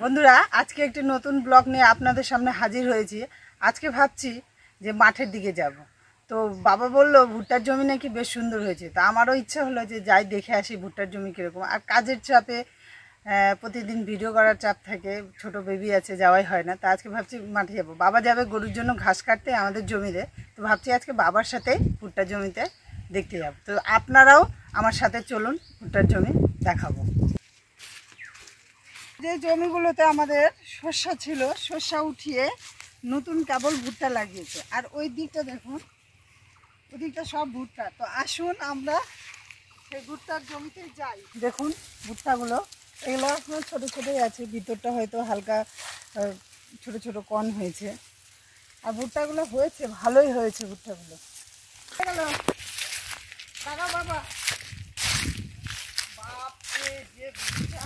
বন্ধুরা আজকে একটি নতুন ব্লগ নিয়ে আপনাদের সামনে হাজির হয়েছি। আজকে ভাবছি যে মাঠের দিকে যাব। তো বাবা বলল ভুট্টার জমি নাকি বেশ সুন্দর হয়েছে। তা আমারও ইচ্ছা হলো যে যাই দেখে আসি ভুট্টার জমি কীরকম। আর কাজের চাপে প্রতিদিন ভিডিও করার চাপ থাকে, ছোট বেবি আছে, যাওয়াই হয় না। তা আজকে ভাবছি মাঠে যাব। বাবা যাবে গরুর জন্য ঘাস কাটতে আমাদের জমিতে। তো ভাবছি আজকে বাবার সাথে ভুট্টার জমিতে দেখতে যাব। তো আপনারাও আমার সাথে চলুন, ভুট্টার জমি দেখাবো। যে জমিগুলোতে আমাদের শস্য ছিল, শস্য উঠিয়ে নতুন কেবল ভুট্টা লাগিয়েছে। আর ওই দিকটা দেখুন, ওই দিকটা সব ভুট্টা। তো আসুন আমরা সেই ভুট্টার জমিতে যাই। দেখুন ভুট্টাগুলো, এগুলো এখন ছোটো ছোটোই আছে, ভিতরটা হয়তো হালকা ছোট ছোট কণ হয়েছে। আর ভুট্টাগুলো হয়েছে, ভালোই হয়েছে ভুট্টাগুলো। বাবা বাপরে, যে ভুট্টা,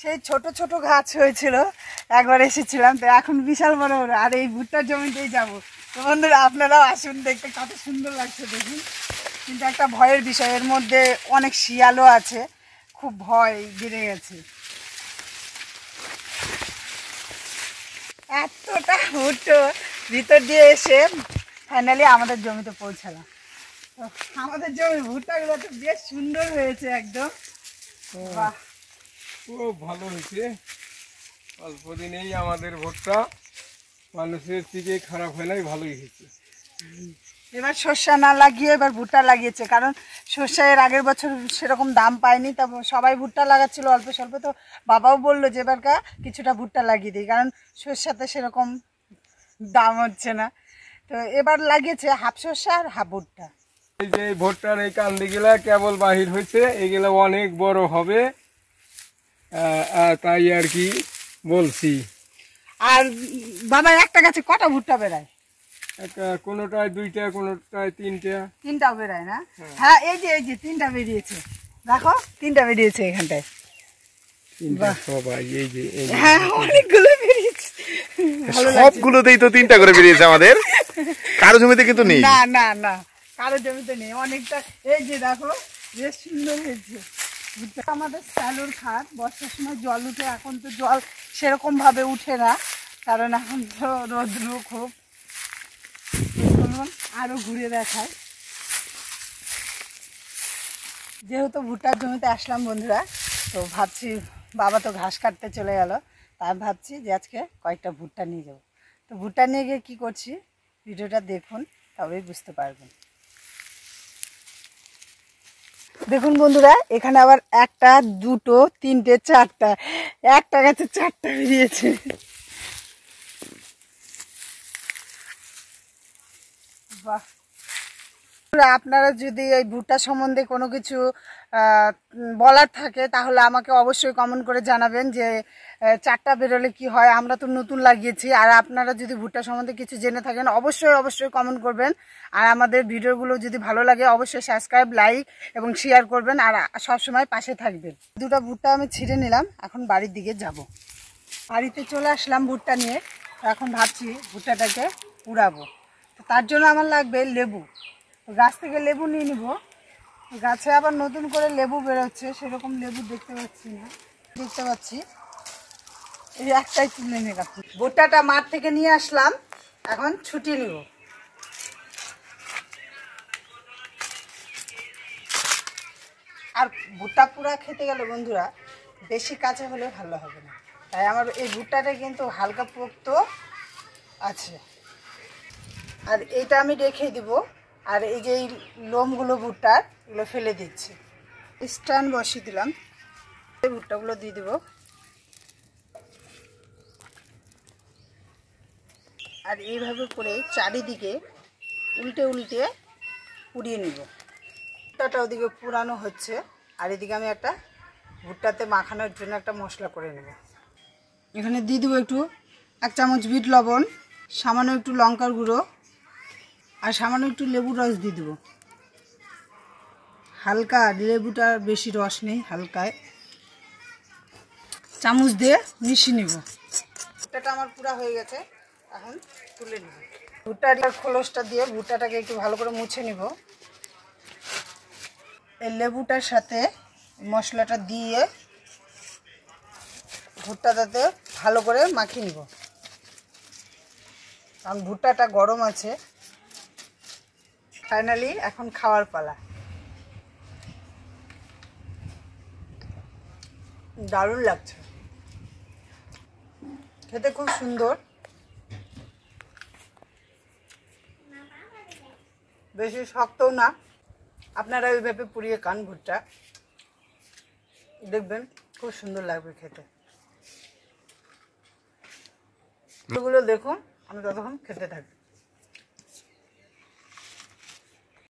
সেই ছোট ছোট গাছ হয়েছিল একবার এসেছিলাম, তো এখন বিশাল বড় বড়। আর এই ভুট্টার জমিতেই যাব। তো বন্ধুরা আপনারাও আসুন, দেখতে কত সুন্দর লাগছে দেখুন। কিন্তু একটা ভয়ের বিষয়, এর মধ্যে অনেক শিয়ালও আছে, খুব ভয় বেড়ে গেছে। এতটা ভুট্টো ভিতর দিয়ে এসে ফাইনালি আমাদের জমিতে পৌঁছালাম। তো আমাদের জমির ভুট্টাগুলো তো বেশ সুন্দর হয়েছে একদম। বাহ, খুব ভালো হয়েছে। অল্প দিনেই আমাদের ভুট্টা মানুষের দিকে খারাপ হয় নাই, ভালোই হয়েছে। এবার সর্ষা না লাগিয়ে এবার ভুট্টা লাগিয়েছে, কারণ সর্ষা এর আগের বছর সেরকম দাম পায়নি। তা সবাই ভুট্টা লাগাচ্ছিল অল্প স্বল্প। তো বাবাও বললো যে এবারকার কিছুটা ভুট্টা লাগিয়ে দিই, কারণ সর্ষাতে সেরকম দাম হচ্ছে না। তো এবার লাগিয়েছে হাফ সর্ষা আর হাফ ভুট্টা। এই যে ভুট্টার এই কান্দিগুলা কেবল বাহির হয়েছে, এগুলো অনেক বড় হবে, তাই আর কি বলছি। আর বাবা একটা গাছে কটা ভুট্টা বেরায়? কোনোটায় দুইটা, কোনোটায় তিনটা। তিনটাও বেরায় না? হ্যাঁ, এই যে তিনটা বেরিয়েছে, দেখো তিনটা বেরিয়েছে এখানটায়। সবাই এই যে হ্যাঁ, অনেকগুলো বেরিয়েছে, সবগুলোতেই তো তিনটা করে বেরিয়েছে আমাদের, কারো জমিতে কিন্তু নেই। না না না, কারো জমিতে নেই, অনেকটা। এই যে দেখো বেশ সুন্দর হয়েছে। আমাদের স্যালোর খাট, বর্ষার সময় জল উঠে, এখন তো জল সেরকম ভাবে উঠে না, কারণ এখন তো রৌদ্র খুব। আরো ঘুরে দেখায়। যেহেতু ভুট্টার জমিতে আসলাম বন্ধুরা, তো ভাবছি বাবা তো ঘাস কাটতে চলে গেল, তাই ভাবছি যে আজকে কয়েকটা ভুট্টা নিয়ে যাবো। তো ভুট্টা নিয়ে গিয়ে কী করছি ভিডিওটা দেখুন, তবেই বুঝতে পারবেন। দেখুন বন্ধুরা, এখানে আবার একটা, দুটো, তিনটে, চারটা, একটা গাছে চারটা বেরিয়েছে। বাহ, আপনারা যদি এই ভুট্টা সম্বন্ধে কোনো কিছু বলার থাকে তাহলে আমাকে অবশ্যই কমেন্ট করে জানাবেন যে চারটা বেরোলে কি হয়। আমরা তো নতুন লাগিয়েছি। আর আপনারা যদি ভুট্টা সম্বন্ধে কিছু জেনে থাকেন অবশ্যই কমেন্ট করবেন। আর আমাদের ভিডিওগুলো যদি ভালো লাগে অবশ্যই সাবস্ক্রাইব, লাইক এবং শেয়ার করবেন। আর সবসময় পাশে থাকবেন। দুটো ভুট্টা আমি ছিঁড়ে নিলাম, এখন বাড়ির দিকে যাব। বাড়িতে চলে আসলাম ভুট্টা নিয়ে। এখন ভাবছি ভুট্টাটাকে উড়াবো। তার জন্য আমার লাগবে লেবু। গাছ থেকে লেবু নিয়ে নিব। গাছে আবার নতুন করে লেবু বেরোচ্ছে, সেরকম লেবু দেখতে পাচ্ছি না। দেখতে পাচ্ছি এই একটাই তুলে নিলাম। ভুট্টাটা মাঠ থেকে নিয়ে আসলাম, এখন ছুটিয়ে নিব। আর ভুট্টা পুরা খেতে গেলে বন্ধুরা বেশি কাঁচা হলে ভালো হবে না, তাই আমার এই ভুট্টাটা কিন্তু হালকা পোক্ত আছে। আর এইটা আমি রেখে দিব। আর এই যে এই লোমগুলো ভুট্টার, এগুলো ফেলে দিচ্ছি। স্ট্যান্ড বসিয়ে দিলাম, এই ভুট্টাগুলো দিয়ে দেবো। আর এইভাবে করে চারিদিকে উল্টে উল্টে পুড়িয়ে নেব। ভুট্টাটা ওদিকে পুরানো হচ্ছে, আর এদিকে আমি একটা ভুট্টাতে মাখানোর জন্য একটা মশলা করে নেব। এখানে দিয়ে দেবো একটু 1 চামচ বিট লবণ, সামান্য একটু লঙ্কার গুঁড়ো, আর সামান্য একটু লেবুর রস দিয়ে দেবো। হালকা, লেবুটা বেশি রস নেই, হালকায় চামচ দিয়ে মিশিয়ে নেব। ভুট্টাটা আমার পুরা হয়ে গেছে, এখন তুলে নেব। ভুট্টার খোলসটা দিয়ে ভুট্টাটাকে একটু ভালো করে মুছে নেব। এই লেবুটার সাথে মশলাটা দিয়ে ভুট্টাটাতে ভালো করে মাখিয়ে নিব, কারণ ভুট্টাটা গরম আছে। ফাইনালি এখন খাওয়ার পালা। দারুণ লাগছে, খেতে খুব সুন্দর, বেশি শক্তও না। আপনারা ওইভাবে পুড়িয়ে খান ভুট্টা, দেখবেন খুব সুন্দর লাগবে খেতে। এগুলো দেখুন, আমি ততক্ষণ খেতে থাকি।